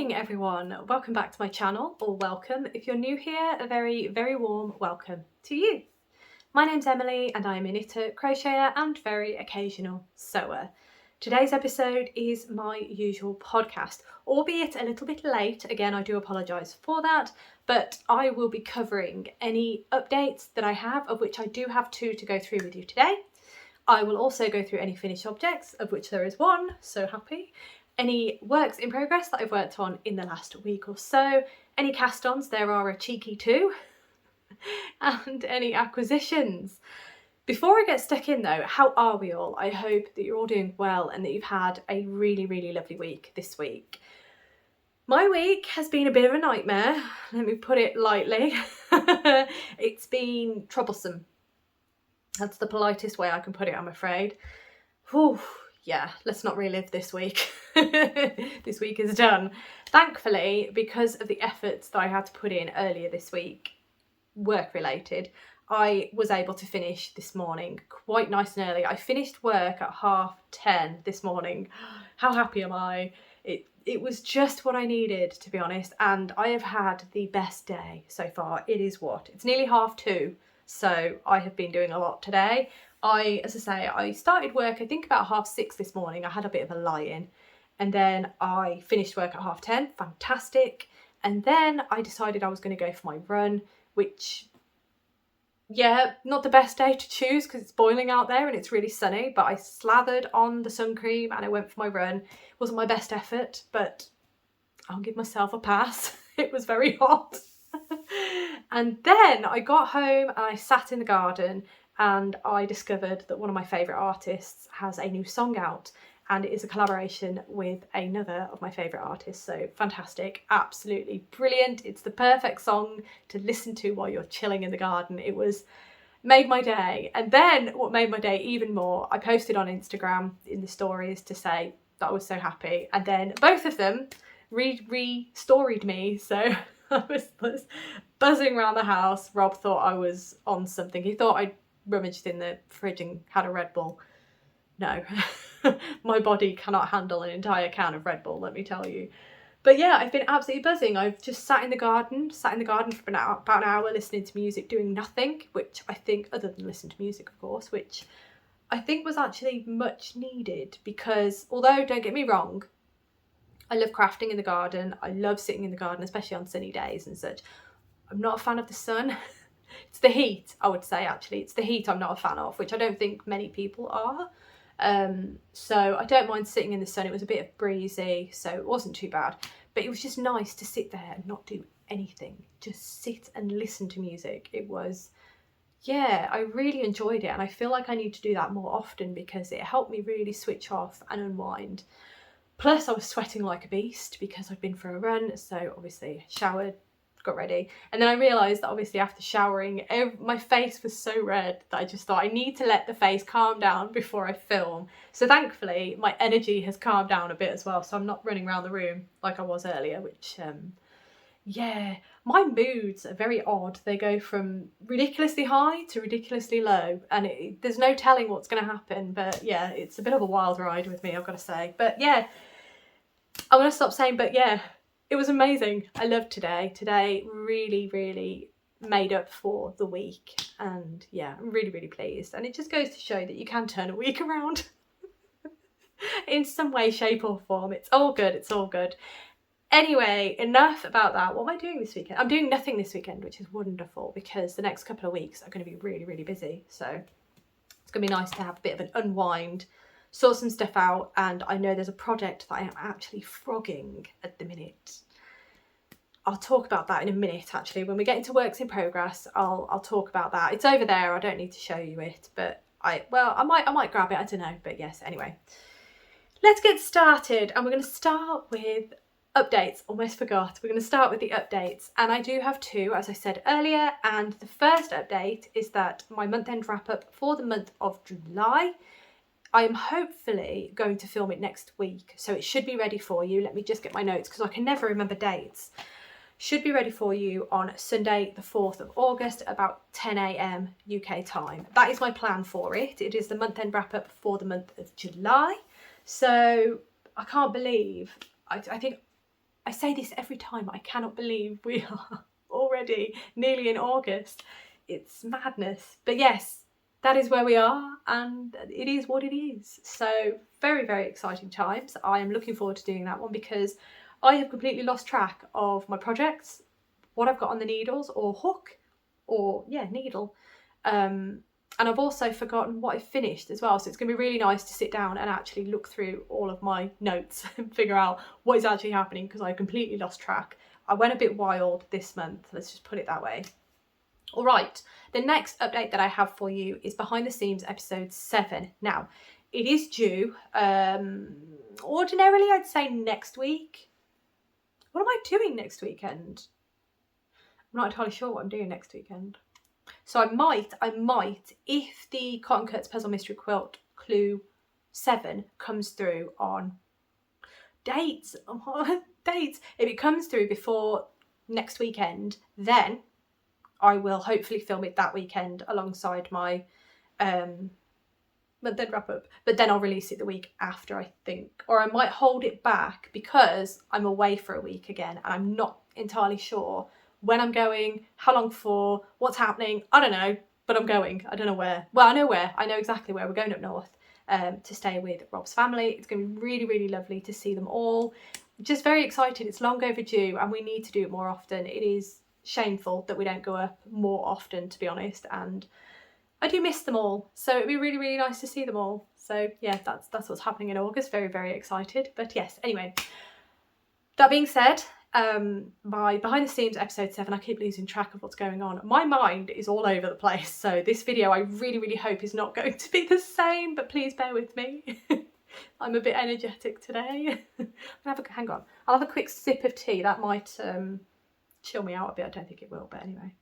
morning everyone, welcome back to my channel, or welcome. If you're new here, a very warm welcome to you. My name's Emily and I'm a knitter, crocheter and very occasional sewer. Today's episode is my usual podcast, albeit a little bit late. Again, I do apologise for that, but I will be covering any updates that I have, of which I do have 2 to go through with you today. I will also go through any finished objects, of which there is 1, so happy. Any works in progress that I've worked on in the last week or so, any cast-ons, there are a cheeky 2, and any acquisitions. Before I get stuck in though, how are we all? I hope that you're all doing well and that you've had a really lovely week this week. My week has been a bit of a nightmare, let me put it lightly. It's been troublesome. That's the politest way I can put it, I'm afraid. Whew. Yeah, let's not relive this week. This week is done. Thankfully, because of the efforts that I had to put in earlier this week, work related, I was able to finish this morning quite nice and early. I finished work at 10:30 this morning. How happy am I? It was just what I needed, to be honest, and I have had the best day so far. It is what? It's nearly 2:30, so I have been doing a lot today. As I say, I started work I think about 6:30 this morning. I had a bit of a lie-in, and then I finished work at 10:30, fantastic. And then I decided I was going to go for my run, which, yeah, not the best day to choose because it's boiling out there and it's really sunny, but I slathered on the sun cream and I went for my run. It wasn't my best effort, but I'll give myself a pass. It was very hot. And then I got home and I sat in the garden and I discovered that one of my favourite artists has a new song out, and it is a collaboration with another of my favourite artists. So fantastic, absolutely brilliant. It's the perfect song to listen to while you're chilling in the garden. It made my day. And then what made my day even more, I posted on Instagram in the stories to say that I was so happy, and then both of them re-storied me, so I was buzzing around the house. Rob thought I was on something. He thought I'd rummaged in the fridge and had a Red Bull. No, my body cannot handle an entire can of Red Bull, let me tell you. But yeah, I've been absolutely buzzing. I've just sat in the garden for about an hour listening to music, doing nothing, which I think, other than listen to music of course, which I think was actually much needed, because although, don't get me wrong, I love crafting in the garden, I love sitting in the garden, especially on sunny days and such, I'm not a fan of the sun. It's the heat, I would say, actually. It's the heat I'm not a fan of, which I don't think many people are. So I don't mind sitting in the sun. It was a bit breezy, so it wasn't too bad. But it was just nice to sit there and not do anything. Just sit and listen to music. It was, yeah, I really enjoyed it. And I feel like I need to do that more often because it helped me really switch off and unwind. Plus I was sweating like a beast because I'd been for a run. So obviously showered, got ready, and then I realised that obviously after showering my face was so red that I just thought I need to let the face calm down before I film. So thankfully my energy has calmed down a bit as well, so I'm not running around the room like I was earlier, which yeah, my moods are very odd. They go from ridiculously high to ridiculously low, and there's no telling what's going to happen. But yeah, it's a bit of a wild ride with me, I've got to say. But yeah, I'm going to stop saying but yeah. It was amazing. I loved today. Today really made up for the week, and yeah, I'm really pleased. And it just goes to show that you can turn a week around in some way, shape or form. It's all good, it's all good. Anyway, enough about that. What am I doing this weekend? I'm doing nothing this weekend, which is wonderful because the next couple of weeks are going to be really busy. So it's going to be nice to have a bit of an unwind, sort some stuff out, and I know there's a project that I am actually frogging at the minute. I'll talk about that in a minute actually. When we get into works in progress, I'll talk about that. It's over there, I don't need to show you it, but I might grab it, I don't know, but yes, anyway. Let's get started, and we're going to start with updates. Almost forgot. We're going to start with the updates, and I do have 2, as I said earlier, and the first update is that my month-end wrap-up for the month of July, I am hopefully going to film it next week, so it should be ready for you. Let me just get my notes because I can never remember dates. Should be ready for you on Sunday the 4th of August about 10 AM UK time. That is my plan for it. It is the month-end wrap-up for the month of July. So I can't believe, I think I say this every time, I cannot believe we are already nearly in August. It's madness. But yes, that is where we are, and it is what it is. So very, very exciting times. I am looking forward to doing that one because I have completely lost track of my projects, what I've got on the needles or hook, or yeah, needle. And I've also forgotten what I've finished as well. So it's going to be really nice to sit down and actually look through all of my notes and figure out what is actually happening, because I completely lost track. I went a bit wild this month, let's just put it that way. All right, the next update that I have for you is Behind the Seams episode 7. Now, it is due, ordinarily I'd say next week. What am I doing next weekend? I'm not entirely sure what I'm doing next weekend. So I might, if the Cotton Cuts Puzzle Mystery Quilt Clue 7 comes through on dates, if it comes through before next weekend, then I will hopefully film it that weekend alongside my, but then wrap up. But then I'll release it the week after, I think. Or I might hold it back because I'm away for a week again and I'm not entirely sure when I'm going, how long for, what's happening. I don't know, but I'm going. I don't know where. Well, I know where. I know exactly where. We're going up north to stay with Rob's family. It's going to be really, really lovely to see them all. Just very excited. It's long overdue and we need to do it more often. It is shameful that we don't go up more often, to be honest, and I do miss them all, so it'd be really, really nice to see them all. So yeah, that's what's happening in August. Very, very excited. But yes, anyway, that being said, my Behind the Seams episode 7, I keep losing track of what's going on. My mind is all over the place, so this video I really, really hope is not going to be the same, but please bear with me. I'm a bit energetic today. Hang on, I'll have a quick sip of tea. That might chill me out a bit. I don't think it will, but anyway.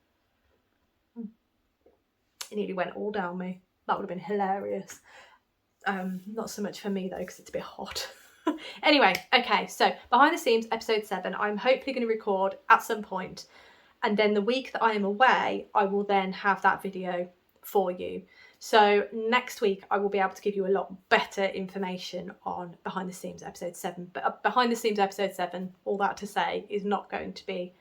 It nearly went all down me. That would have been hilarious. Not so much for me though, because it's a bit hot. Anyway, okay, so Behind the Seams episode 7, I'm hopefully going to record at some point, and then the week that I am away, I will then have that video for you. So next week I will be able to give you a lot better information on Behind the Seams episode 7. But Behind the Seams episode 7, all that to say, is not going to be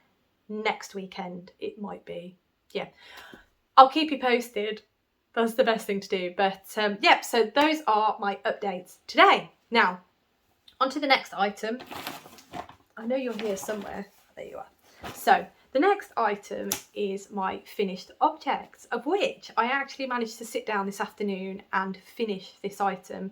next weekend. It might be, yeah. I'll keep you posted. That's the best thing to do. But yeah, so those are my updates today. Now, on to the next item. I know you're here somewhere. There you are. So the next item is my finished objects, of which I actually managed to sit down this afternoon and finish this item.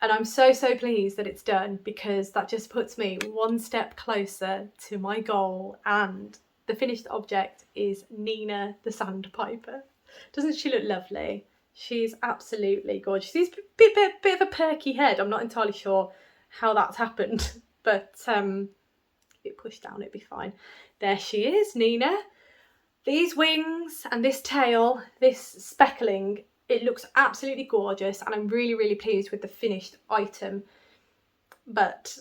And I'm so, so pleased that it's done, because that just puts me one step closer to my goal. And the finished object is Nina the Sandpiper. Doesn't she look lovely? She's absolutely gorgeous. She's a bit of a perky head. I'm not entirely sure how that's happened, but it pushed down, it'd be fine. There she is, Nina. These wings and this tail, this speckling, it looks absolutely gorgeous, and I'm really, really pleased with the finished item. But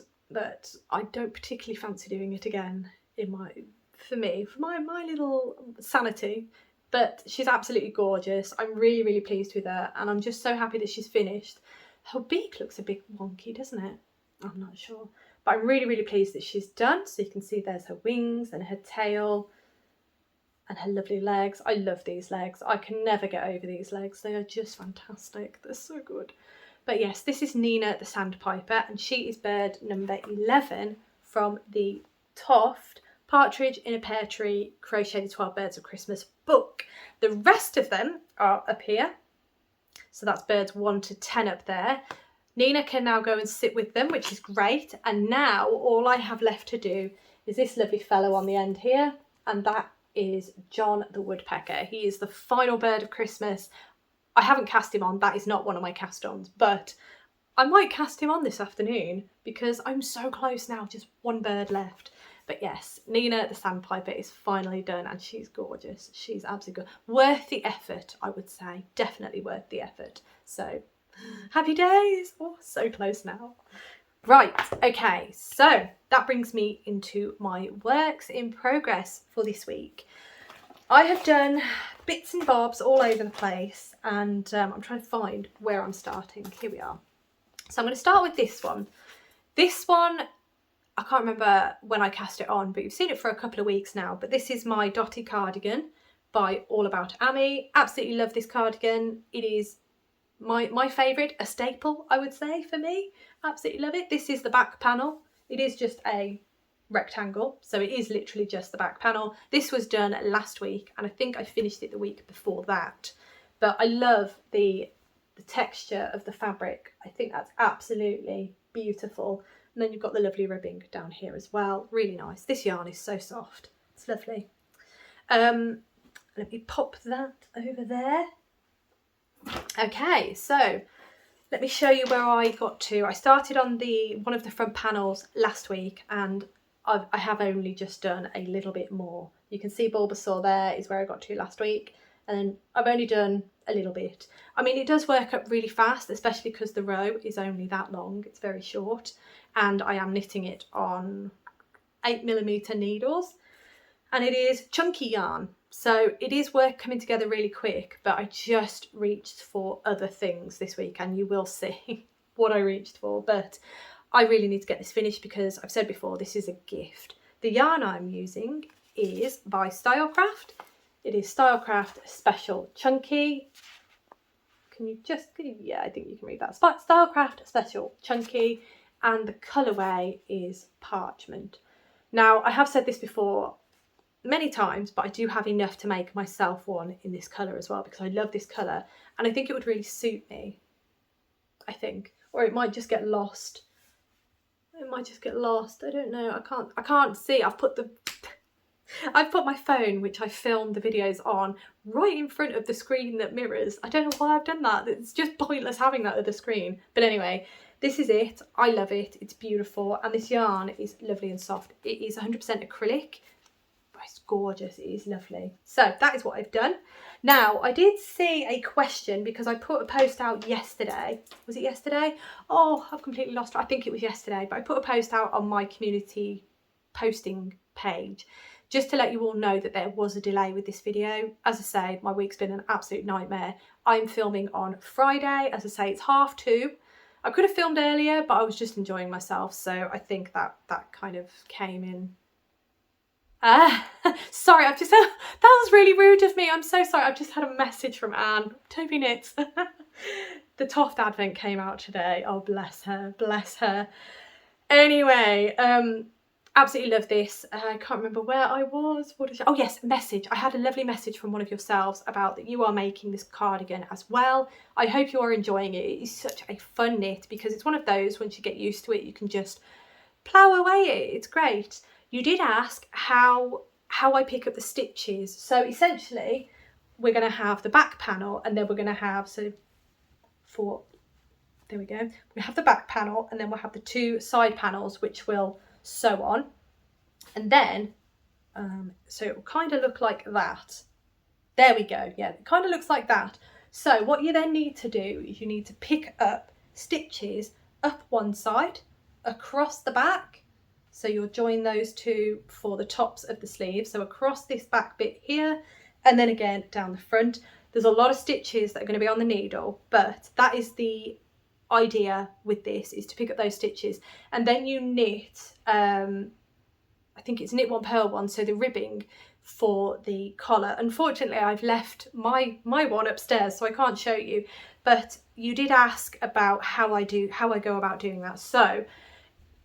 I don't particularly fancy doing it again for my little sanity. But she's absolutely gorgeous. I'm really, really pleased with her, and I'm just so happy that she's finished. Her beak looks a bit wonky, doesn't it? I'm not sure, but I'm really, really pleased that she's done. So you can see there's her wings and her tail and her lovely legs. I love these legs. I can never get over these legs. They are just fantastic. They're so good. But yes, this is Nina the Sandpiper, and she is bird number 11 from the Toft Partridge in a Pear Tree Crochet the 12 Birds of Christmas book. The rest of them are up here. So that's birds 1 to 10 up there. Nina can now go and sit with them, which is great. And now all I have left to do is this lovely fellow on the end here. And that is John the Woodpecker. He is the final bird of Christmas. I haven't cast him on. That is not one of my cast-ons. But I might cast him on this afternoon because I'm so close now. Just one bird left. But yes, Nina the Sandpiper is finally done, and she's gorgeous. She's absolutely good. Worth the effort, I would say. Definitely worth the effort. So, happy days. Oh, so close now. Right, okay, so that brings me into my works in progress for this week. I have done bits and bobs all over the place, and I'm trying to find where I'm starting. Here we are. So I'm going to start with this one. This one, I can't remember when I cast it on, but you've seen it for a couple of weeks now. But this is my Dotty Cardigan by All About Amy. Absolutely love this cardigan. It is my favourite, a staple, I would say, for me. Absolutely love it. This is the back panel. It is just a rectangle, so it is literally just the back panel. This was done last week, and I think I finished it the week before that. But I love the texture of the fabric. I think that's absolutely beautiful. And then you've got the lovely ribbing down here as well. Really nice. This yarn is so soft. It's lovely. Let me pop that over there. Okay, so let me show you where I got to. I started on one of the front panels last week, and I have only just done a little bit more. You can see Bulbasaur there is where I got to last week, and then I've only done a little bit. I mean, it does work up really fast, especially because the row is only that long. It's very short, and I am knitting it on 8mm needles, and it is chunky yarn. So it is work coming together really quick, but I just reached for other things this week, and you will see what I reached for. But I really need to get this finished because I've said before, this is a gift. The yarn I'm using is by Stylecraft. It is Stylecraft Special Chunky. Can you just, yeah, I think you can read that. Stylecraft Special Chunky, and the colourway is Parchment. Now, I have said this before many times, but I do have enough to make myself one in this colour as well, because I love this colour and I think it would really suit me, I think. Or it might just get lost. It might just get lost. I don't know. I can't see. I've put my phone, which I filmed the videos on, right in front of the screen that mirrors. I don't know why I've done that. It's just pointless having that other screen. But anyway, this is it. I love it. It's beautiful. And this yarn is lovely and soft. It is 100% acrylic. It's gorgeous. It is lovely. So that is what I've done. Now, I did see a question because I put a post out yesterday. Was it yesterday? Oh, I've completely lost it. I think it was yesterday, but I put a post out on my community posting page just to let you all know that there was a delay with this video. As I say, my week's been an absolute nightmare. I'm filming on Friday. As I say, it's 2:30. I could have filmed earlier, but I was just enjoying myself. So I think that kind of came in. Sorry, that was really rude of me. I'm so sorry. I've just had a message from Anne. Toby Knits. The Toft Advent came out today. Oh, bless her, bless her. Anyway, absolutely love this. I can't remember where I was. Oh yes, message. I had a lovely message from one of yourselves about that you are making this cardigan as well. I hope you are enjoying it. It is such a fun knit because it's one of those, once you get used to it, you can just plough away it. It's great. You did ask how I pick up the stitches. So essentially, we're going to have the back panel, and then we're going to have, there we go. We have the back panel, and then we'll have the two side panels, which we'll sew on. And then, so it will kind of look like that. There we go. Yeah, it kind of looks like that. So what you then need to do is you need to pick up stitches up one side, across the back. So you'll join those two for the tops of the sleeve. So across this back bit here, and then again down the front. There's a lot of stitches that are going to be on the needle, but that is the idea with this, is to pick up those stitches. And then you knit, I think it's knit one, purl one, so the ribbing for the collar. Unfortunately, I've left my one upstairs, so I can't show you. But you did ask about how I go about doing that. So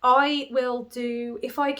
I will do, if I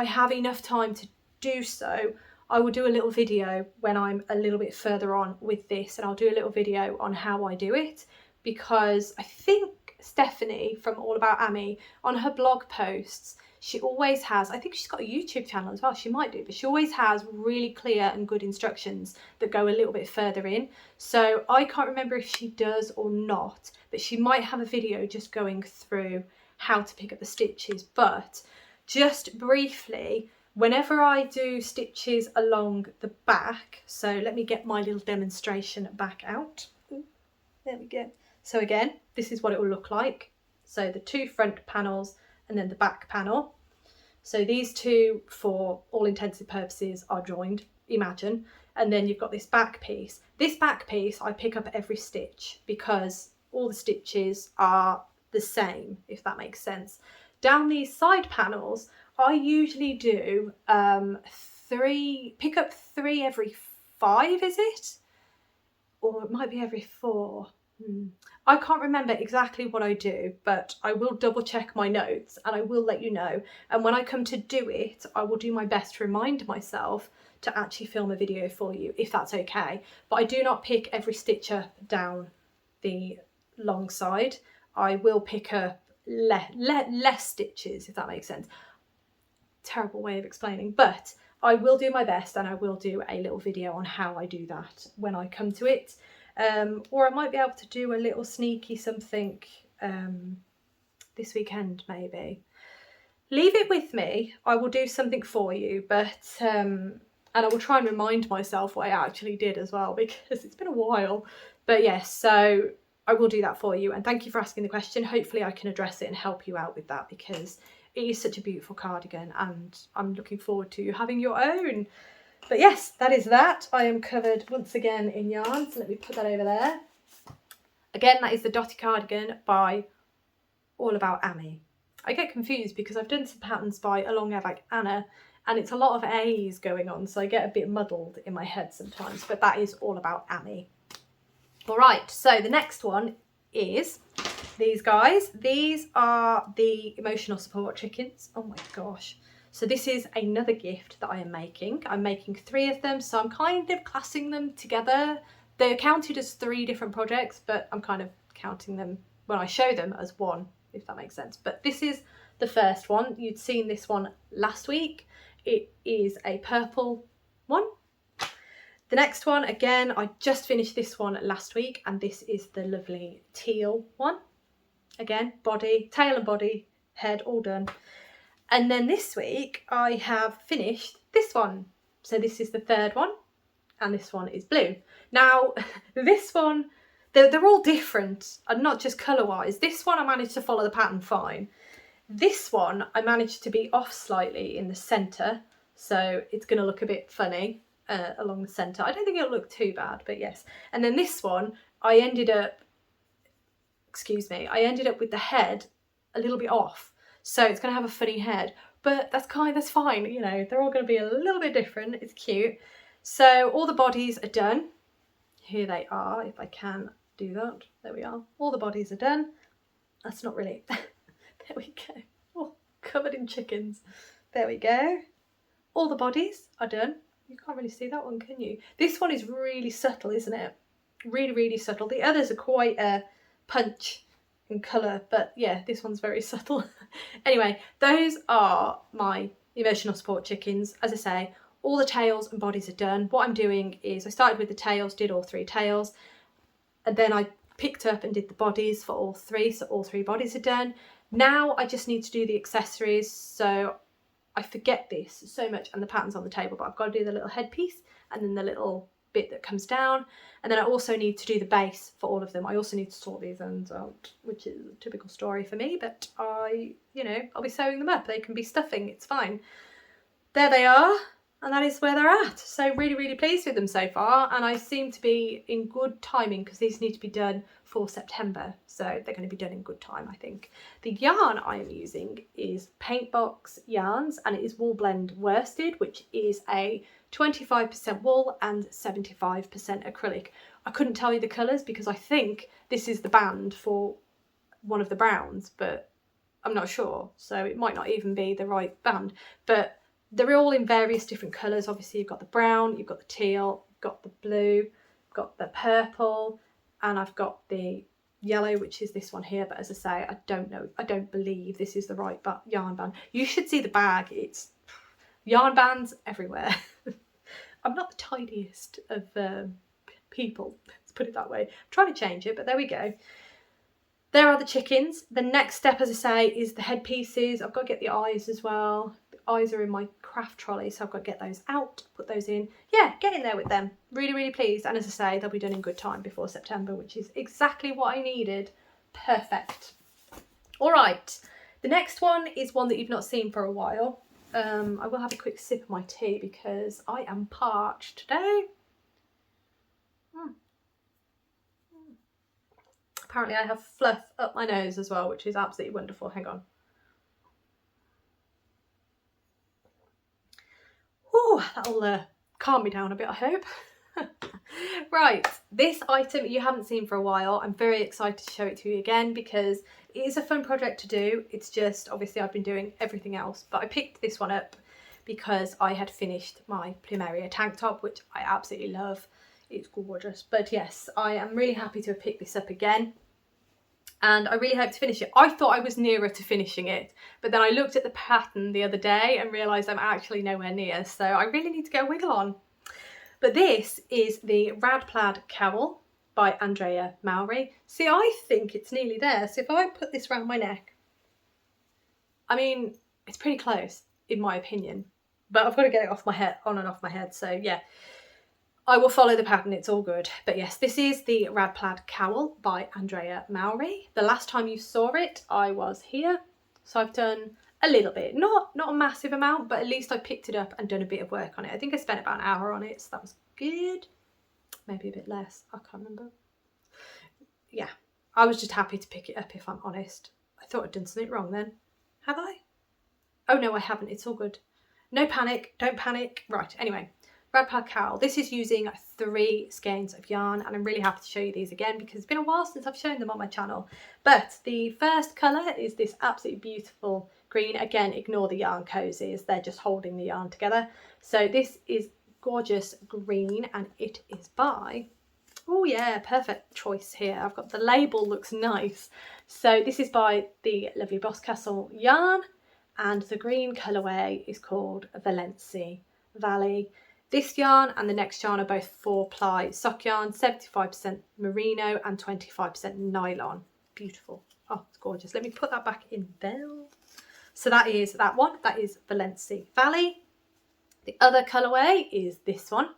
have enough time to do so, I will do a little video when I'm a little bit further on with this, and I'll do a little video on how I do it, because I think Stephanie from All About Amy, on her blog posts, she always has, I think she's got a YouTube channel as well, she might do, but she always has really clear and good instructions that go a little bit further in. So I can't remember if she does or not, but she might have a video just going through how to pick up the stitches. But just briefly, whenever I do stitches along the back, so let me get my little demonstration back out. Ooh, there we go. So again, this is what it will look like. So the two front panels and then the back panel. So these two, for all intents and purposes, are joined, imagine. And then you've got this back piece. This back piece, I pick up every stitch because all the stitches are the same, if that makes sense. down these side panels, I usually do pick up 3 every 5, is it? Or it might be every 4. I can't remember exactly what I do, but I will double check my notes and I will let you know. And when I come to do it, I will do my best to remind myself to actually film a video for you, if that's okay. But I do not pick every stitch up down the long side. I will pick up less stitches, if that makes sense. Terrible way of explaining, but I will do my best, and I will do a little video on how I do that when I come to it. Or I might be able to do a little sneaky something this weekend maybe. Leave it with me. I will do something for you, but and I will try and remind myself what I actually did as well, because it's been a while. But yes, so I will do that for you, and thank you for asking the question. Hopefully I can address it and help you out with that, because it is such a beautiful cardigan and I'm looking forward to you having your own. But yes, that is that. I am covered once again in yarn, so let me put that over there. Again, that is the Dotty Cardigan by All About Amy. I get confused because I've done some patterns by Along About Anna, and it's a lot of A's going on, so I get a bit muddled in my head sometimes, but that is All About Amy. All right, so the next one is these guys. These are the emotional support chickens. Oh my gosh. So this is another gift that I am making. I'm making 3 of them, so I'm kind of classing them together. They're counted as 3 different projects, but I'm kind of counting them when I show them as one, if that makes sense. But this is the first one. You'd seen this one last week. It is a purple one. The next one, again, I just finished this one last week, and this is the lovely teal one. Again, body, tail and body, head, all done. And then this week I have finished this one. So this is the 3rd one, and this one is blue. Now, this one, they're all different, and not just colour-wise. This one I managed to follow the pattern fine. This one I managed to be off slightly in the centre, so it's going to look a bit funny along the centre. I don't think it'll look too bad, but yes. And then this one, I ended up with the head a little bit off. So it's going to have a funny head, but that's fine. You know, they're all going to be a little bit different. It's cute. So all the bodies are done. Here they are, if I can do that. There we are. All the bodies are done. That's not really, there we go. Oh, covered in chickens. There we go. All the bodies are done. You can't really see that one, can you? This one is really subtle, isn't it? Really, really subtle. The others are quite a punch in colour, but yeah, this one's very subtle. Anyway, those are my emotional support chickens. As I say, all the tails and bodies are done. What I'm doing is I started with the tails, did all 3 tails, and then I picked up and did the bodies for all 3, so all 3 bodies are done. Now I just need to do the accessories, so I forget this so much, and the pattern's on the table, but I've got to do the little headpiece and then the little bit that comes down, and then I also need to do the base for all of them. I also need to sort these ends out, which is a typical story for me, but I'll be sewing them up. They can be stuffing, it's fine. There they are, and that is where they're at. So really, really pleased with them so far, and I seem to be in good timing because these need to be done for September, so they're going to be done in good time, I think. The yarn I am using is Paintbox Yarns, and it is Wool Blend Worsted, which is a 25% wool and 75% acrylic. I couldn't tell you the colours because I think this is the band for one of the browns, but I'm not sure, so it might not even be the right band. But they're all in various different colours. Obviously you've got the brown, you've got the teal, you've got the blue, you've got the purple, and I've got the yellow, which is this one here. But as I say, I don't believe this is the right yarn band. You should see the bag. It's yarn bands everywhere. I'm not the tidiest of people, let's put it that way. I'm trying to change it, but there we go. There are the chickens. The next step, as I say, is the headpieces. I've got to get the eyes as well. The eyes are in my craft trolley, so I've got to get those out, put those in. Yeah, get in there with them. Really, really pleased. And as I say, they'll be done in good time before September, which is exactly what I needed. Perfect. All right. The next one is one that you've not seen for a while. I will have a quick sip of my tea because I am parched today. Apparently I have fluff up my nose as well, which is absolutely wonderful. Hang on. that'll calm me down a bit, I hope. Right, this item you haven't seen for a while. I'm very excited to show it to you again because it is a fun project to do. It's just, obviously I've been doing everything else, but I picked this one up because I had finished my Plumeria tank top, which I absolutely love. It's gorgeous. But yes, I am really happy to have picked this up again. And I really hope to finish it. I thought I was nearer to finishing it, but then I looked at the pattern the other day and realised I'm actually nowhere near, so I really need to get a wiggle on. But this is the Rad Plaid Cowl by Andrea Mowry. See, I think it's nearly there, so if I put this around my neck, I mean, it's pretty close, in my opinion, but I've got to get it off my head, on and off my head, so yeah. I will follow the pattern, it's all good. But yes, this is the Rad Plaid Cowl by Andrea Mowry. The last time you saw it, I was here. So I've done a little bit, not a massive amount, but at least I picked it up and done a bit of work on it. I think I spent about an hour on it, so that was good. Maybe a bit less, I can't remember. Yeah, I was just happy to pick it up, if I'm honest. I thought I'd done something wrong then. Have I? Oh no, I haven't, it's all good. No panic, don't panic. Right, anyway. Rad Plaid Cowl. This is using 3 skeins of yarn, and I'm really happy to show you these again because it's been a while since I've shown them on my channel. But the first colour is this absolutely beautiful green. Again, ignore the yarn cozies, they're just holding the yarn together. So this is gorgeous green, and it is by, oh yeah, perfect choice here. I've got the label, looks nice. So this is by the lovely Boscastle yarn, and the green colourway is called Valency Valley. This yarn and the next yarn are both 4-ply sock yarn, 75% merino and 25% nylon. Beautiful. Oh, it's gorgeous. Let me put that back in there. So that is that one. That is Valency Valley. The other colourway is this one.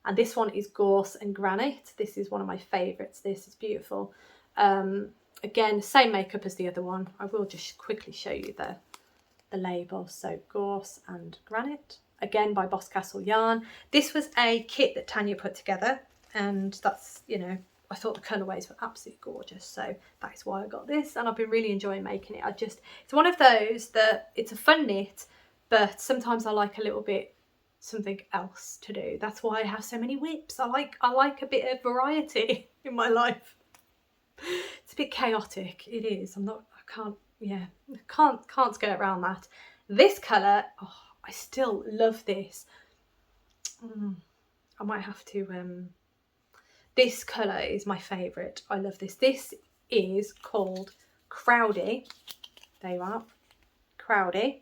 And this one is Gorse and Granite. This is one of my favourites. This is beautiful. Again, same makeup as the other one. I will just quickly show you the label. So Gorse and Granite. Again by Boscastle yarn. This was a kit that Tanya put together, and that's, you know, I thought the colourways were absolutely gorgeous, so that is why I got this, and I've been really enjoying making it. It's one of those that it's a fun knit, but sometimes I like a little bit something else to do. That's why I have so many whips. I like a bit of variety in my life. It's a bit chaotic, it is. Can't skirt around that. This colour, oh, I still love this. I might have to, this colour is my favourite. I love this. This is called Crowdy. There you are. Crowdy.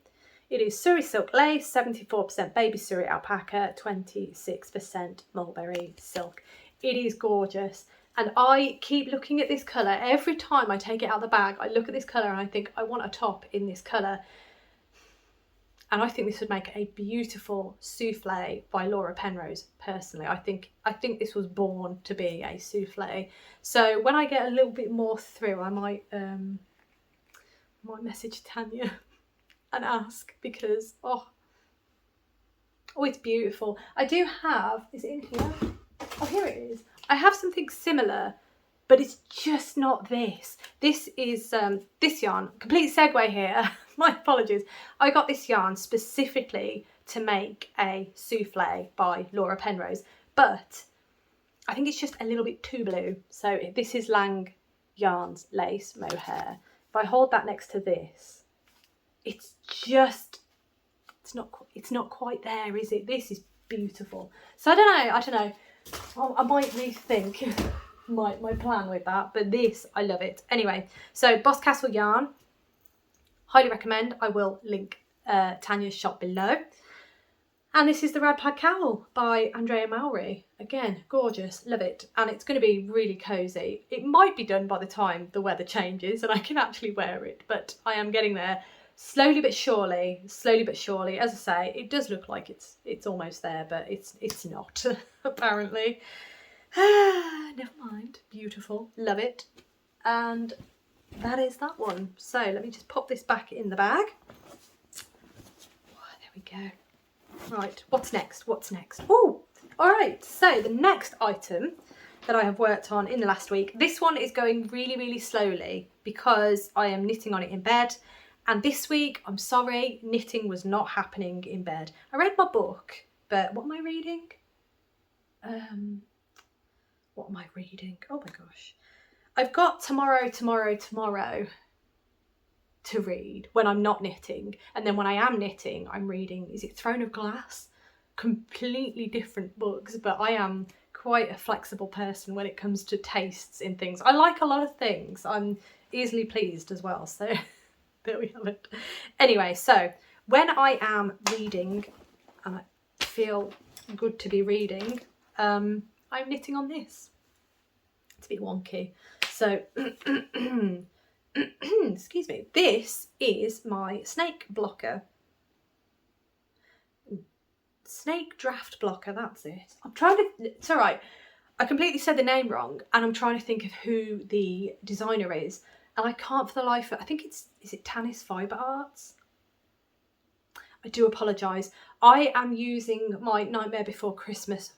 It is Surrey silk lace, 74% baby Surrey alpaca, 26% mulberry silk. It is gorgeous. And I keep looking at this colour. Every time I take it out of the bag, I look at this colour and I think, I want a top in this colour. And I think this would make a beautiful souffle by Laura Penrose, personally. I think this was born to be a souffle. So when I get a little bit more through, I might message Tanya and ask, because, oh, it's beautiful. I do have, is it in here? Oh, here it is. I have something similar, but it's just not this. This is this yarn. Complete segue here. My apologies. I got this yarn specifically to make a souffle by Laura Penrose, but I think it's just a little bit too blue. So this is Lang Yarns Lace Mohair. If I hold that next to this, it's not quite there, is it? This is beautiful. So I don't know. I might rethink my plan with that, but this, I love it. Anyway, so Boscastle yarn, highly recommend. I will link Tanya's shop below. And this is the Rad Plaid Cowl by Andrea Mowry. Again, gorgeous, love it. And it's going to be really cosy. It might be done by the time the weather changes and I can actually wear it, but I am getting there slowly but surely. As I say, it does look like it's almost there, but it's not, apparently. Never mind. Beautiful, love it. And that is that one. So let me just pop this back in the bag. Oh, there we go. Right, what's next? Oh, all right. So the next item that I have worked on in the last week, this one is going really, really slowly because I am knitting on it in bed. And this week, I'm sorry, knitting was not happening in bed. I read my book But what am I reading? What am I reading? Oh my gosh. I've got tomorrow to read when I'm not knitting. And then when I am knitting, I'm reading, is it Throne of Glass? Completely different books, but I am quite a flexible person when it comes to tastes in things. I like a lot of things. I'm easily pleased as well, so there we have it. Anyway, so when I am reading and I feel good to be reading, I'm knitting on this. It's a bit wonky. So, excuse me, this is my snake blocker. Snake draft blocker, that's it. I'm trying to, it's all right. I completely said the name wrong and I'm trying to think of who the designer is. And I can't for the life of, I think is it Tanis Fibre Arts? I do apologise. I am using my Nightmare Before Christmas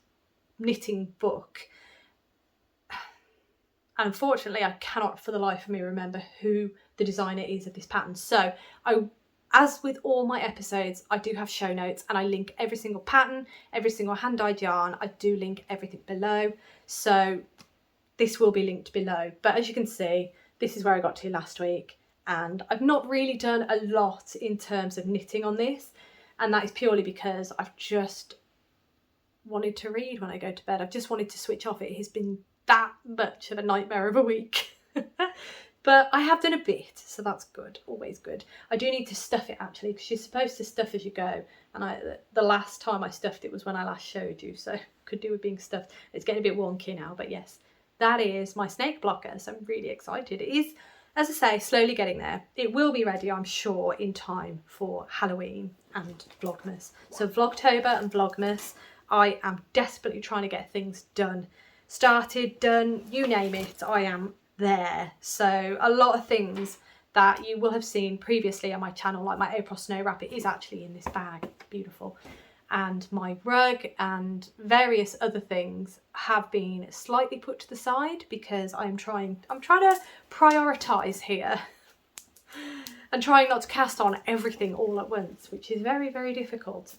knitting book. And unfortunately, I cannot for the life of me remember who the designer is of this pattern. So as with all my episodes, I do have show notes and I link every single pattern, every single hand-dyed yarn. I do link everything below. So this will be linked below. But as you can see, this is where I got to last week. And I've not really done a lot in terms of knitting on this. And that is purely because I've just wanted to read when I go to bed. I've just wanted to switch off. It has been that much of a nightmare of a week. But I have done a bit, so that's good, always good. I do need to stuff it actually, because you're supposed to stuff as you go. And the last time I stuffed it was when I last showed you, so could do with being stuffed. It's getting a bit wonky now, but yes, that is my snake blocker, so I'm really excited. It is, as I say, slowly getting there. It will be ready, I'm sure, in time for Halloween and Vlogmas. So Vlogtober and Vlogmas, I am desperately trying to get things done. Started, done, you name it, I am there. So a lot of things that you will have seen previously on my channel, like my April snow wrap, it is actually in this bag. It's beautiful. And my rug and various other things have been slightly put to the side because I'm trying to prioritise here and trying not to cast on everything all at once, which is very, very difficult.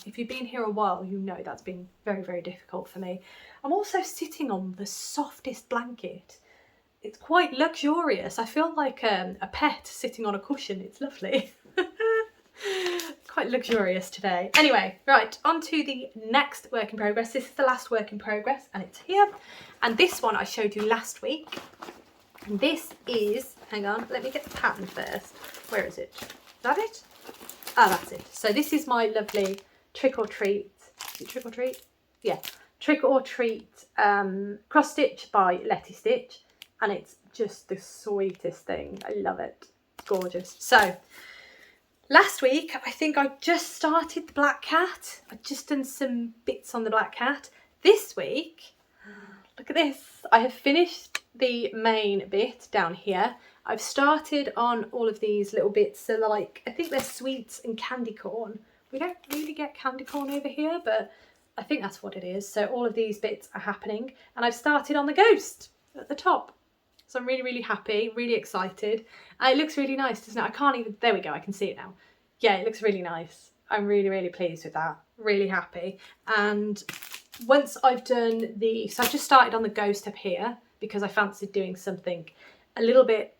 If you've been here a while, you know that's been very, very difficult for me. I'm also sitting on the softest blanket. It's quite luxurious. I feel like a pet sitting on a cushion. It's lovely. Quite luxurious today. Anyway, right, on to the next work in progress. This is the last work in progress and it's here. And this one I showed you last week. And this is, hang on, let me get the pattern first. Where is it? Is that it? Ah, that's it. So this is my lovely Trick or Treat. Is it Trick or Treat? Yeah. Trick or Treat cross stitch by Letty Stitch. And it's just the sweetest thing. I love it. It's gorgeous. So last week, I think I just started the Black Cat. I've just done some bits on the Black Cat. This week, look at this. I have finished the main bit down here. I've started on all of these little bits. So like, I think they're sweets and candy corn. We don't really get candy corn over here, but I think that's what it is. So all of these bits are happening. And I've started on the ghost at the top. So I'm really, really happy, really excited. And it looks really nice, doesn't it? I can't even, there we go, I can see it now. Yeah, it looks really nice. I'm really, really pleased with that. Really happy. And once I've done so I've just started on the ghost up here because I fancied doing something a little bit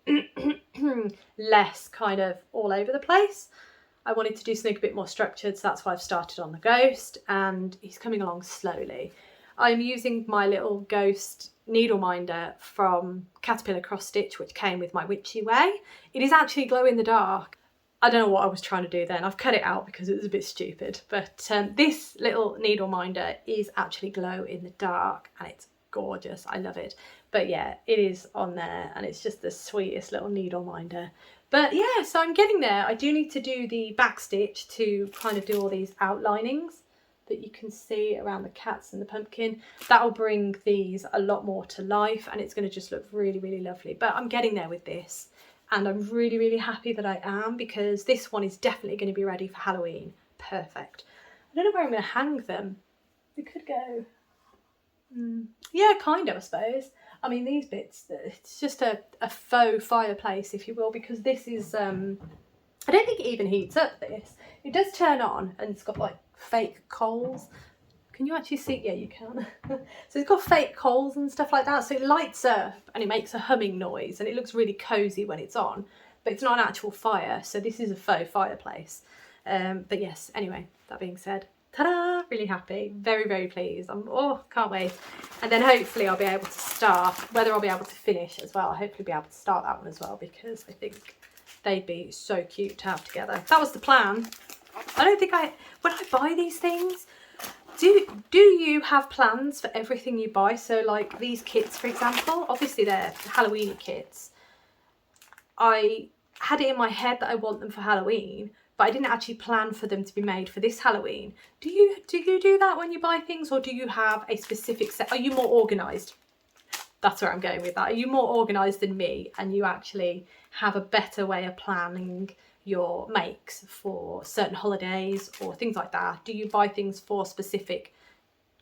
less kind of all over the place. I wanted to do something a bit more structured, so that's why I've started on the ghost and he's coming along slowly. I'm using my little ghost needle minder from Caterpillar Cross Stitch, which came with my Witchy Way. It is actually glow in the dark. I don't know what I was trying to do then. I've cut it out because it was a bit stupid. But this little needle minder is actually glow in the dark and it's gorgeous. I love it. But yeah, it is on there and it's just the sweetest little needle minder. But yeah, so I'm getting there. I do need to do the back stitch to kind of do all these outlinings that you can see around the cats and the pumpkin. That'll bring these a lot more to life and it's going to just look really, really lovely. But I'm getting there with this and I'm really, really happy that I am because this one is definitely going to be ready for Halloween. Perfect. I don't know where I'm going to hang them. We could go, yeah, kind of, I suppose. I mean, these bits, it's just a faux fireplace, if you will, because this is, I don't think it even heats up this. It does turn on and it's got like fake coals. Can you actually see? Yeah, you can. So it's got fake coals and stuff like that. So it lights up and it makes a humming noise and it looks really cozy when it's on, but it's not an actual fire. So this is a faux fireplace. But yes, anyway, that being said, ta-da, really happy, very, very pleased. Can't wait. And then hopefully I'll be able to start, whether I'll be able to finish as well, I'll hopefully be able to start that one as well, because I think they'd be so cute to have together. That was the plan. I don't think when I buy these things, do you have plans for everything you buy? So like these kits, for example, obviously they're Halloween kits. I had it in my head that I want them for Halloween, but I didn't actually plan for them to be made for this Halloween. Do you do that when you buy things, or do you have a specific set? Are you more organised? That's where I'm going with that. Are you more organised than me and you actually have a better way of planning your makes for certain holidays or things like that? Do you buy things for specific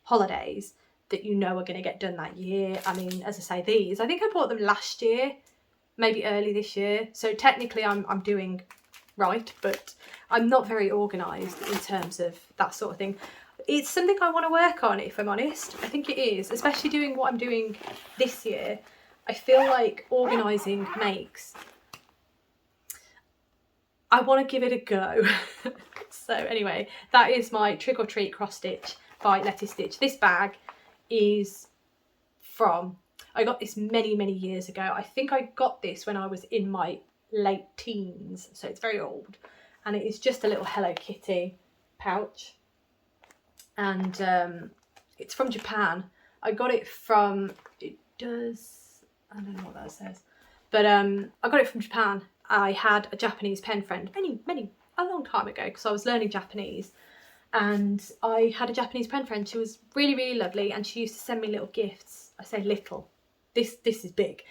holidays that you know are going to get done that year? I mean, as I say, these, I think I bought them last year, maybe early this year. So technically I'm doing right, but I'm not very organised in terms of that sort of thing. It's something I want to work on, if I'm honest. I think it is, especially doing what I'm doing this year. I feel like organising makes, I want to give it a go. So anyway, that is my Trick or Treat cross stitch by Letty Stitch. This bag is from, I got this many, many years ago. I think I got this when I was in my late teens, so it's very old. And it is just a little Hello Kitty pouch. And it's from Japan. I got it from, I don't know what that says. But I got it from Japan. I had a Japanese pen friend a long time ago, because I was learning Japanese, and I had a Japanese pen friend. She was really, really lovely, and she used to send me little gifts. I say little, this is big.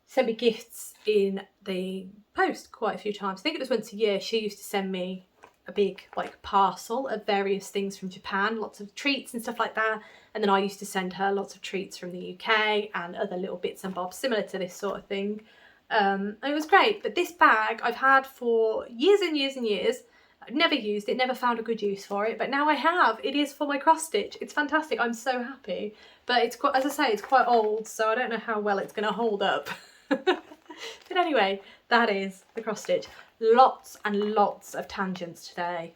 Sent me gifts in the post quite a few times. I think it was once a year. She used to send me a big like parcel of various things from Japan, lots of treats and stuff like that, and then I used to send her lots of treats from the UK and other little bits and bobs similar to this sort of thing. And it was great. But this bag I've had for years and years and years. I've never used it, never found a good use for it, but now I have. It is for my cross stitch. It's fantastic. I'm so happy. But it's quite, as I say, it's quite old, so I don't know how well it's going to hold up. But anyway, that is the cross stitch. Lots and lots of tangents today.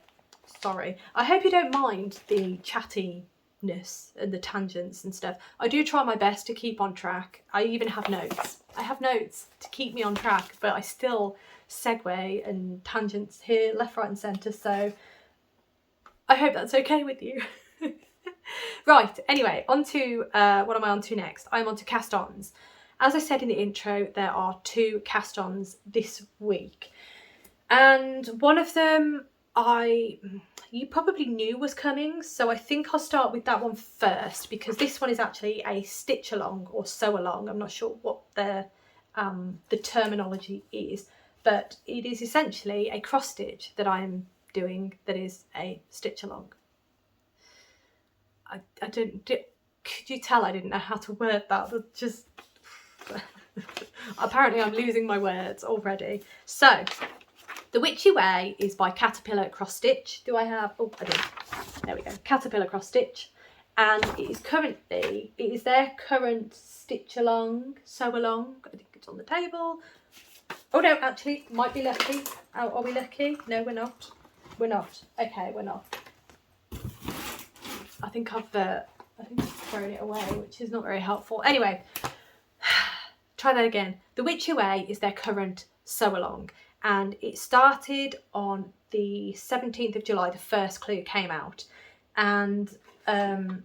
Sorry. I hope you don't mind the chattiness and the tangents and stuff. I do try my best to keep on track. I even have notes. I have notes to keep me on track, but I still segue and tangents here, left, right and centre, so I hope that's okay with you. Right, anyway, on to, what am I on to next? I'm on to cast-ons. As I said in the intro, there are 2 cast-ons this week. And one of them you probably knew was coming, so I think I'll start with that one first, because this one is actually a stitch along or sew along. I'm not sure what the terminology is, but it is essentially a cross stitch that I'm doing that is a stitch along. Could you tell I didn't know how to word that? But just apparently I'm losing my words already. So the Witchy Way is by Caterpillar Cross Stitch. Do I have, oh I do, there we go, Caterpillar Cross Stitch, and it is their current stitch along, sew along. I think it's on the table. Oh no, actually, might be lucky. Oh, are we lucky? No, we're not. We're not. Okay, we're not. I think I've thrown it away, which is not very helpful. Anyway, try that again. The Witchy Way is their current sew along, and it started on the 17th of July. The first clue came out, and I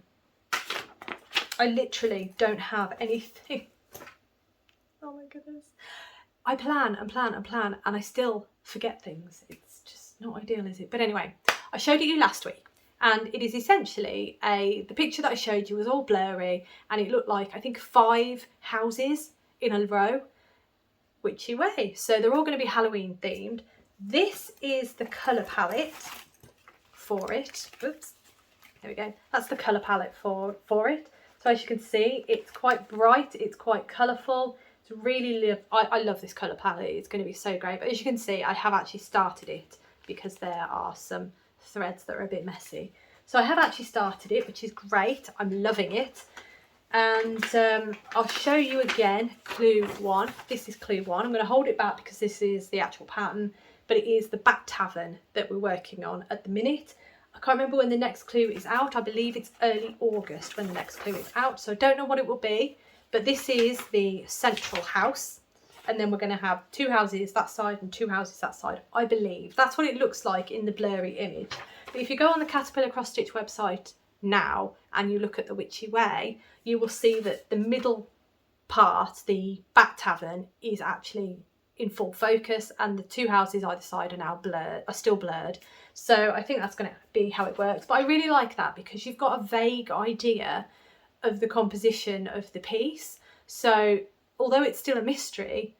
literally don't have anything. Oh my goodness. I plan and plan and plan, and I still forget things. It's just not ideal, is it? But anyway, I showed it you last week, and it is essentially the picture that I showed you was all blurry, and it looked like, I think, 5 houses in a row. Witchy Way. So they're all going to be Halloween themed. This is the colour palette for it. Oops. There we go. That's the colour palette for it. So as you can see, it's quite bright. It's quite colourful. It's really, I love this colour palette. It's going to be so great. But as you can see, I have actually started it because there are some threads that are a bit messy. So I have actually started it, which is great. I'm loving it. And I'll show you again clue 1. This is clue 1. I'm going to hold it back because this is the actual pattern, but it is the Bat Tavern that we're working on at the minute. I can't remember when the next clue is out. I believe it's early August when the next clue is out, so I don't know what it will be, but this is the central house, and then we're going to have 2 houses that side and 2 houses that side, I believe. That's what it looks like in the blurry image. But if you go on the Caterpillar Cross Stitch website now and you look at the Witchy Way, you will see that the middle part, the Bat Tavern, is actually in full focus, and the 2 houses either side are now still blurred. So I think that's going to be how it works. But I really like that because you've got a vague idea of the composition of the piece. So although it's still a mystery,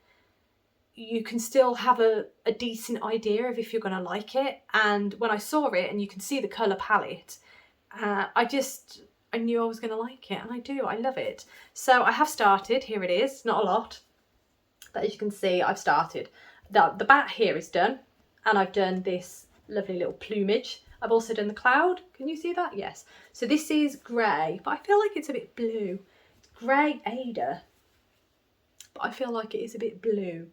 you can still have a decent idea of if you're going to like it. And when I saw it and you can see the colour palette, I knew I was going to like it, and I do. I love it. So I have started. Here it is. Not a lot, but as you can see, I've started. The bat here is done, and I've done this lovely little plumage. I've also done the cloud. Can you see that? Yes. So this is grey, but I feel like it's a bit blue. It's grey Ada, but I feel like it is a bit blue.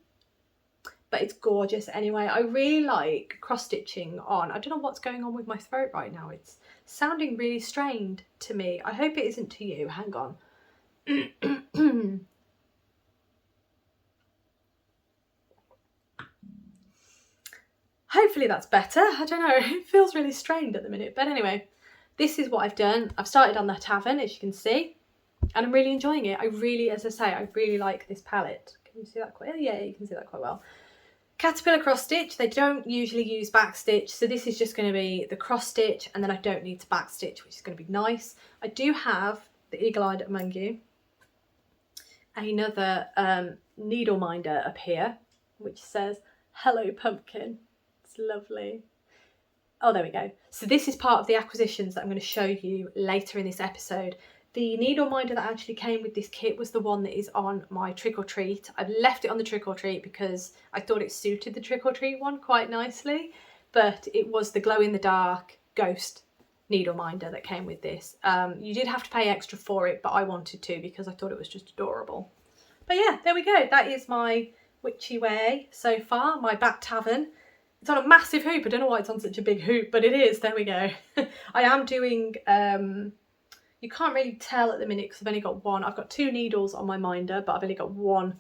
But it's gorgeous anyway. I really like cross stitching on. I don't know what's going on with my throat right now. It's sounding really strained to me. I hope it isn't to you. Hang on. Hopefully that's better. I don't know. It feels really strained at the minute. But anyway, this is what I've done. I've started on the tavern, as you can see, and I'm really enjoying it. I really, as I say, I really like this palette. Can you see that quite? Yeah, you can see that quite well. Caterpillar cross stitch, they don't usually use back stitch, so this is just going to be the cross stitch, and then I don't need to back stitch, which is going to be nice. I do have, the eagle-eyed among you, another needle minder up here, which says hello pumpkin. It's lovely. Oh, there we go. So this is part of the acquisitions that I'm going to show you later in this episode. The needle minder that actually came with this kit was the one that is on my trick or treat. I've left it on the trick or treat because I thought it suited the trick or treat one quite nicely, but it was the glow in the dark ghost needle minder that came with this. You did have to pay extra for it, but I wanted to because I thought it was just adorable. But yeah, there we go. That is my Witchy Way so far, my Bat Tavern. It's on a massive hoop. I don't know why it's on such a big hoop, but it is. There we go. I am doing... you can't really tell at the minute because I've only got one. I've got 2 needles on my minder, but I've only got 1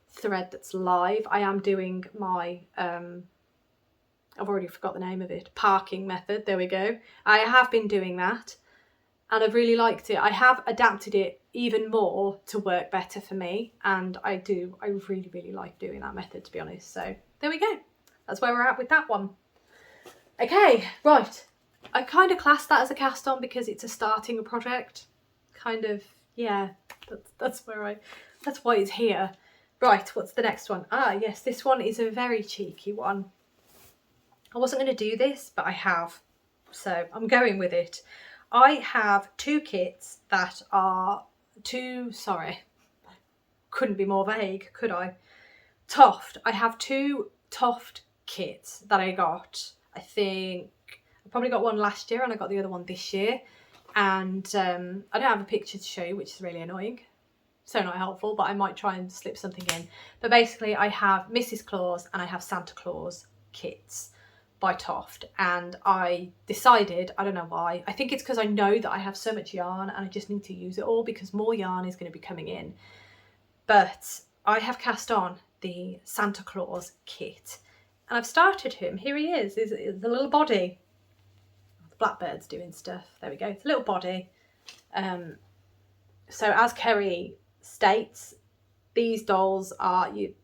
thread that's live. I am doing my, I've already forgot the name of it, parking method. There we go. I have been doing that and I've really liked it. I have adapted it even more to work better for me, and I really, really like doing that method, to be honest. So there we go. That's where we're at with that one. Okay, right. I kind of class that as a cast on because it's a starting a project. Kind of, yeah, that's why it's here. Right, what's the next one? Ah, yes, this one is a very cheeky one. I wasn't going to do this, but I have, so I'm going with it. I have 2 kits that are couldn't be more vague, could I? Toft. I have 2 Toft kits that I got, I think, I probably got one last year and I got the other one this year, and I don't have a picture to show you, which is really annoying, so not helpful, but I might try and slip something in. But basically I have Mrs. Claus and I have Santa Claus kits by Toft, and I decided, I don't know why, I think it's because I know that I have so much yarn and I just need to use it all because more yarn is going to be coming in. But I have cast on the Santa Claus kit and I've started him. Here he is, the little body. The blackbird's doing stuff. There we go, it's a little body. So as Kerry states, these dolls are, you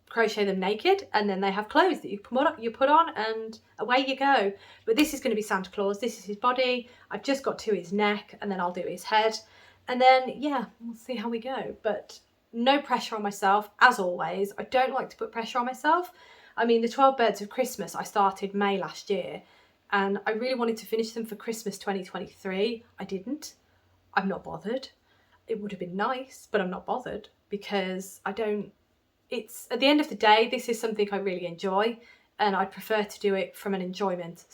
crochet them naked and then they have clothes that you put on and away you go. But this is going to be Santa Claus. This is his body. I've just got to his neck and then I'll do his head, and then yeah, we'll see how we go. But no pressure on myself, as always. I don't like to put pressure on myself. I mean, the 12 Birds of Christmas I started May last year and I really wanted to finish them for Christmas 2023. I didn't. I'm not bothered. It would have been nice, but I'm not bothered because it's, at the end of the day, this is something I really enjoy and I prefer to do it from an enjoyment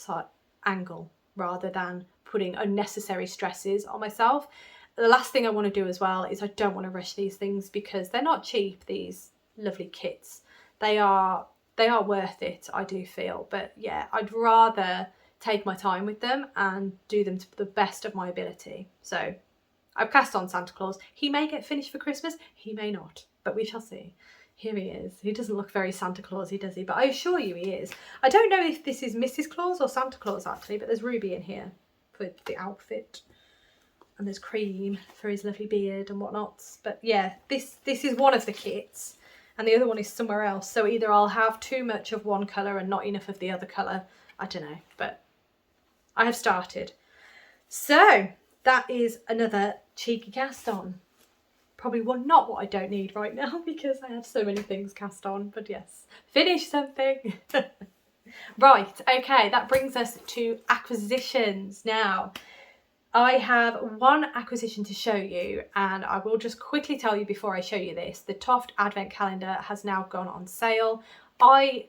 angle rather than putting unnecessary stresses on myself. The last thing I want to do as well is I don't want to rush these things because they're not cheap, these lovely kits. They are worth it, I do feel. But yeah, I'd rather take my time with them and do them to the best of my ability. So I've cast on Santa Claus. He may get finished for Christmas, he may not, but we shall see. Here he is. He doesn't look very Santa Clausy, does he? But I assure you he is. I don't know if this is Mrs. Claus or Santa Claus actually, but there's Ruby in here for the outfit. And there's Cream for his lovely beard and whatnot. But yeah, this is one of the kits and the other one is somewhere else. So either I'll have too much of one colour and not enough of the other colour. I don't know, but I have started. So that is another cheeky cast on. Probably not what I don't need right now because I have so many things cast on, but yes, finish something. Right, okay, that brings us to acquisitions. Now, I have one acquisition to show you, and I will just quickly tell you before I show you this. The Toft Advent Calendar has now gone on sale. I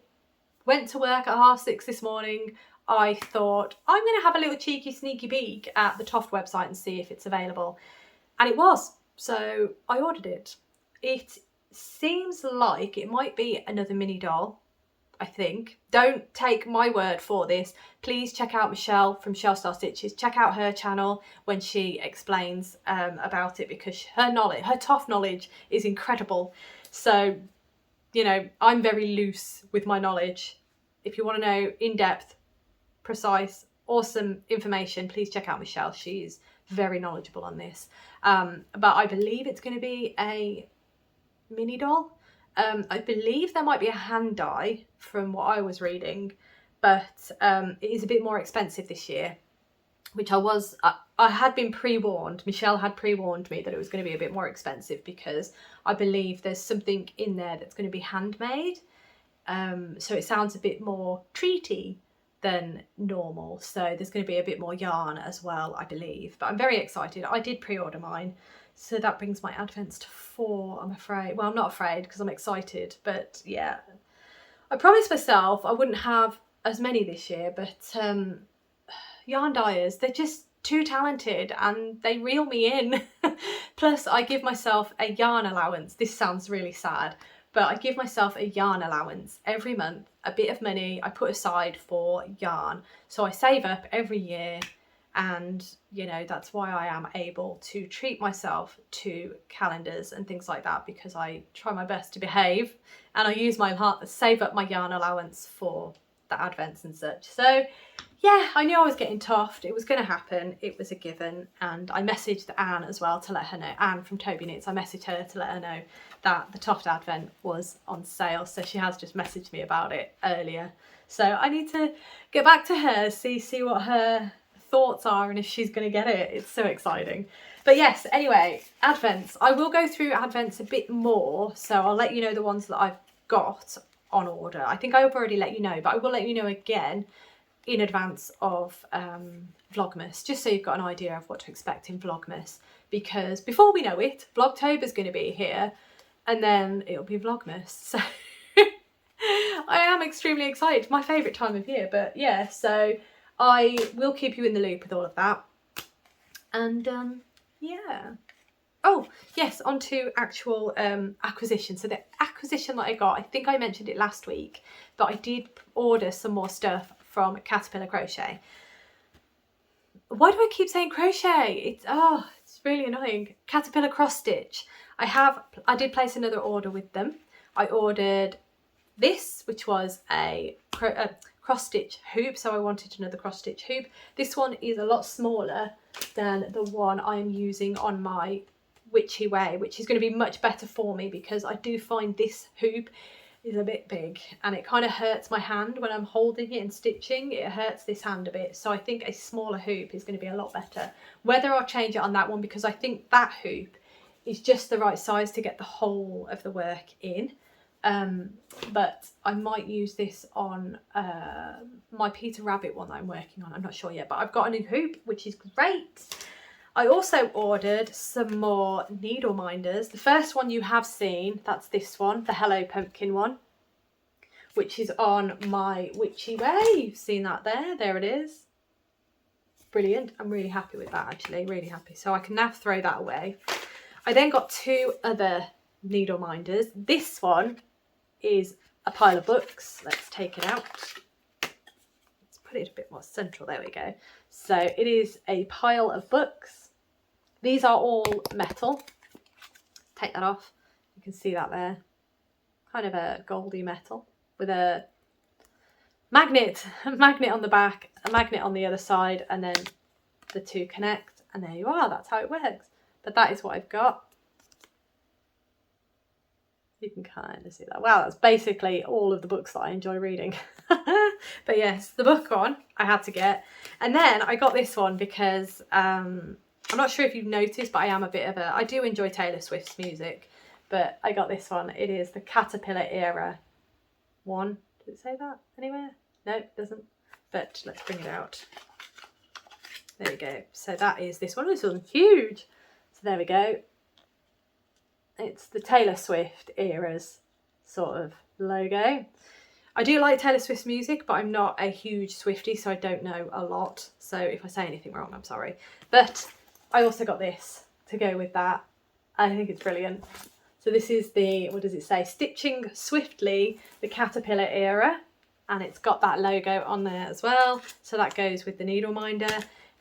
went to work at 6:30 this morning. I thought, I'm going to have a little cheeky sneaky peek at the Toft website and see if it's available. And it was. So I ordered it. It seems like it might be another mini doll, I think. Don't take my word for this. Please check out Michelle from Shell Star Stitches. Check out her channel when she explains about it, because her Toft knowledge is incredible. So, you know, I'm very loose with my knowledge. If you want to know in-depth, precise, awesome information, please check out Michelle. She's very knowledgeable on this. But I believe it's going to be a mini doll. I believe there might be a hand dye from what I was reading, but it is a bit more expensive this year, which I had been pre-warned. Michelle had pre-warned me that it was going to be a bit more expensive because I believe there's something in there that's going to be handmade. So it sounds a bit more treaty than normal. So there's going to be a bit more yarn as well, I believe. But I'm very excited. I did pre-order mine. So that brings my advents to 4, I'm afraid. Well, I'm not afraid because I'm excited. But yeah, I promised myself I wouldn't have as many this year. But yarn dyers, they're just too talented and they reel me in. Plus, I give myself a yarn allowance. This sounds really sad, but I give myself a yarn allowance every month, a bit of money I put aside for yarn. So I save up every year, and you know, that's why I am able to treat myself to calendars and things like that, because I try my best to behave and I use my save up my yarn allowance for the advents and such. So yeah, I knew I was getting Toft. It was going to happen. It was a given. And I messaged Anne as well to let her know. Anne from Toby Knits. I messaged her to let her know that the Toft Advent was on sale. So she has just messaged me about it earlier. So I need to get back to her, see what her thoughts are and if she's going to get it. It's so exciting. But yes, anyway, Advents. I will go through Advents a bit more. So I'll let you know the ones that I've got on order. I think I've already let you know, but I will let you know again in advance of Vlogmas, just so you've got an idea of what to expect in Vlogmas, because before we know it, Vlogtober's going to be here and then it'll be Vlogmas. So I am extremely excited. My favourite time of year. But yeah, so I will keep you in the loop with all of that. And yeah. Oh yes, on to actual acquisition. So the acquisition that I got, I think I mentioned it last week, but I did order some more stuff from Caterpillar Crochet. Why do I keep saying crochet? It's really annoying. Caterpillar Cross Stitch. I did place another order with them. I ordered this, which was a cross stitch hoop, so I wanted another cross stitch hoop. This one is a lot smaller than the one I am using on my Witchy way, which is going to be much better for me because I do find this hoop is a bit big and it kind of hurts my hand when I'm holding it and stitching. It hurts this hand a bit, so I think a smaller hoop is going to be a lot better. Whether I'll change it on that one, because I think that hoop is just the right size to get the whole of the work in. But I might use this on my Peter Rabbit one that I'm working on. I'm not sure yet, but I've got a new hoop, which is great. I also ordered some more needle minders. The first one you have seen, that's this one, the Hello Pumpkin one, which is on my Witchy way. You've seen that there. There it is. brilliant. I'm really happy with that, actually, really happy. So I can now throw that away. I then got 2 other needle minders. This one is a pile of books. Let's take it out. Let's put it a bit more central. There we go. So it is a pile of books. These are all metal. Take that off. You can see that there. Kind of a goldy metal with a magnet on the back, a magnet on the other side, and then the 2 connect, and there you are. That's how it works. But that is what I've got. You can kind of see that. Wow, that's basically all of the books that I enjoy reading. But yes, the book one I had to get. And then I got this one because I'm not sure if you've noticed, but I do enjoy Taylor Swift's music. But I got this one. It is the Caterpillar Era one. Does it say that anywhere? No, it doesn't. But let's bring it out. There we go. So that is this one. This one's huge. So there we go. It's the Taylor Swift Era's sort of logo. I do like Taylor Swift's music, but I'm not a huge Swiftie, so I don't know a lot. So if I say anything wrong, I'm sorry. But I also got this to go with that. I think it's brilliant. So this is the, what does it say? Stitching Swiftly, the Caterpillar Era. And it's got that logo on there as well. So that goes with the needle minder.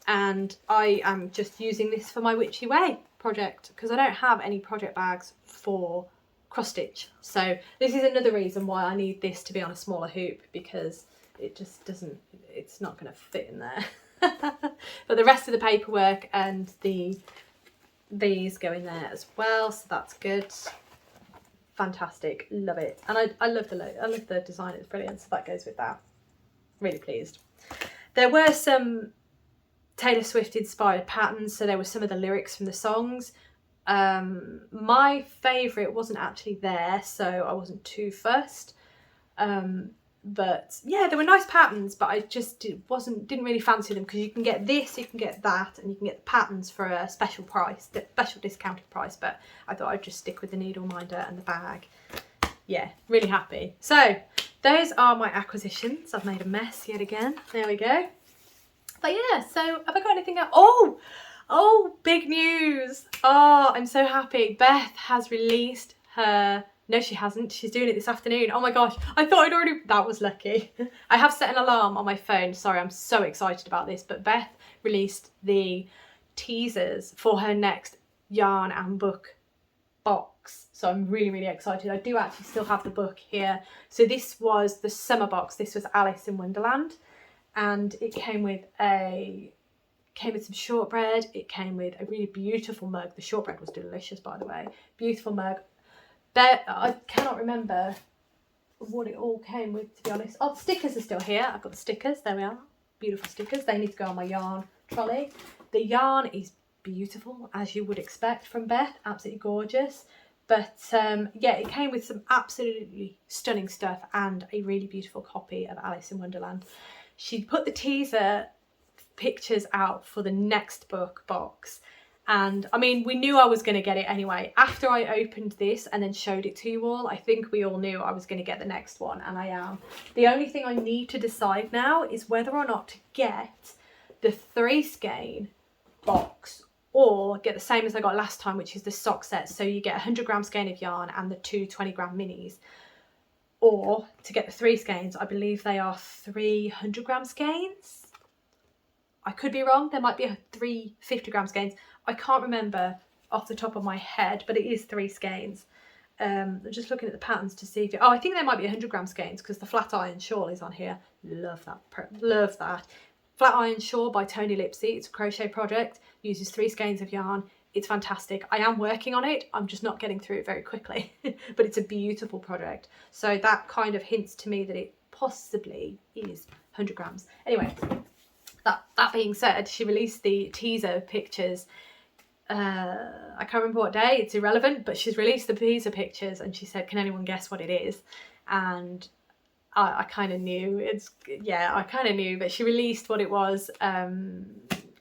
And I am just using this for my Witchy Way project because I don't have any project bags for cross stitch. So this is another reason why I need this to be on a smaller hoop, because it just doesn't, it's not going to fit in there. But the rest of the paperwork and these go in there as well, so that's good. Fantastic, love it. And I love the design, it's brilliant. So that goes with that. Really pleased. There were some Taylor Swift inspired patterns, so there were some of the lyrics from the songs. My favourite wasn't actually there, so I wasn't too fussed. But yeah, there were nice patterns, but I just didn't really fancy them, because you can get this, you can get that, and you can get the patterns for a special price, the special discounted price. But I thought I'd just stick with the needle minder and the bag. Yeah, really happy. So those are my acquisitions. I've made a mess yet again. There we go. But yeah, so have I got anything else? Oh, big news. Oh, I'm so happy. Beth has released her... No, she hasn't. She's doing it this afternoon. Oh my gosh, I thought I'd already... That was lucky. I have set an alarm on my phone. Sorry, I'm so excited about this. But Beth released the teasers for her next yarn and book box. So I'm really, really excited. I do actually still have the book here. So this was the summer box. This was Alice in Wonderland. And it came with some shortbread. It came with a really beautiful mug. The shortbread was delicious, by the way. Beautiful mug. I cannot remember what it all came with, to be honest. Oh, the stickers are still here. I've got the stickers. There we are. Beautiful stickers. They need to go on my yarn trolley. The yarn is beautiful, as you would expect from Beth. Absolutely gorgeous. But yeah, it came with some absolutely stunning stuff and a really beautiful copy of Alice in Wonderland. She put the teaser pictures out for the next book box. And I mean, we knew I was going to get it anyway. After I opened this and then showed it to you all, I think we all knew I was going to get the next one, and I am. The only thing I need to decide now is whether or not to get the 3 skein box or get the same as I got last time, which is the sock set. So you get 100 gram skein of yarn and the 2 20-gram minis. Or to get the 3 skeins, I believe they are 300 gram skeins. I could be wrong. There might be 3 50-gram skeins. I can't remember off the top of my head, but it is 3 skeins. I'm just looking at the patterns to see if... I think there might be 100-gram skeins, because the Flat Iron Shawl is on here. Love that. Love that. Flat Iron Shawl by Tony Lipsy. It's a crochet project. Uses 3 skeins of yarn. It's fantastic. I am working on it. I'm just not getting through it very quickly. But it's a beautiful project. So that kind of hints to me that it possibly is 100 grams. Anyway, that being said, she released the teaser pictures. I can't remember what day, it's irrelevant, but she's released the teaser pictures and she said, can anyone guess what it is? And I kind of knew. I kind of knew, but she released what it was.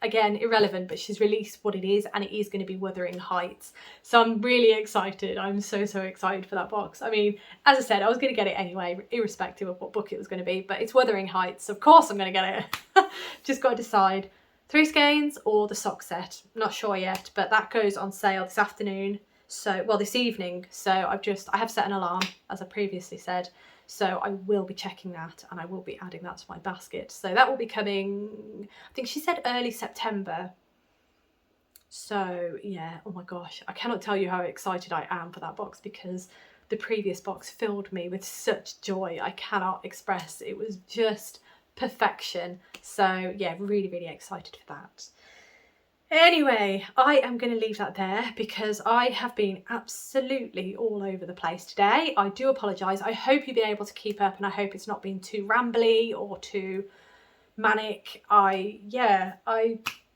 Again, irrelevant, but she's released what it is, and it is going to be Wuthering Heights. So I'm really excited. I'm so excited for that box. I mean, as I said, I was going to get it anyway, irrespective of what book it was going to be, but it's Wuthering Heights. Of course I'm going to get it. Just got to decide 3 skeins or the sock set, not sure yet, but that goes on sale this afternoon. So, well, this evening. So I have set an alarm, as I previously said. So I will be checking that, and I will be adding that to my basket. So that will be coming, I think she said early September. So yeah, oh my gosh, I cannot tell you how excited I am for that box, because the previous box filled me with such joy I cannot express. It was just perfection. So yeah, really, really excited for that. Anyway, I am going to leave that there because I have been absolutely all over the place today. I do apologise. I hope you've been able to keep up, and I hope it's not been too rambly or too manic. I'm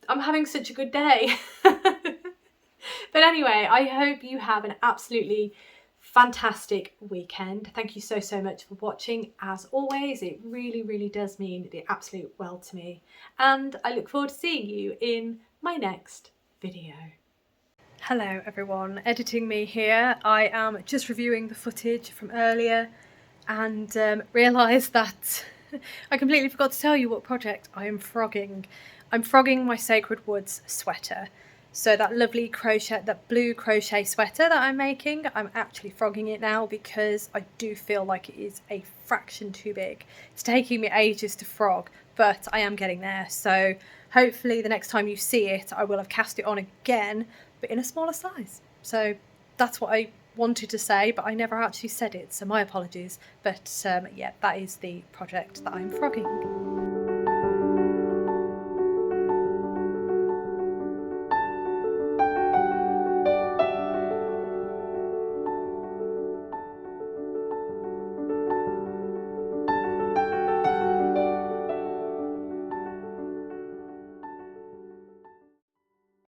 having such a good day. But anyway, I hope you have an absolutely fantastic weekend. Thank you so, so much for watching. As always, it really, really does mean the absolute world to me. And I look forward to seeing you in my next video. Hello everyone, editing me here. I am just reviewing the footage from earlier and realised that I completely forgot to tell you what project I am frogging. I'm frogging my Sacred Woods sweater. So that lovely crochet, that blue crochet sweater that I'm making, I'm actually frogging it now because I do feel like it is a fraction too big. It's taking me ages to frog, but I am getting there. So hopefully the next time you see it, I will have cast it on again, but in a smaller size. So that's what I wanted to say, but I never actually said it, so my apologies. But yeah, that is the project that I'm frogging.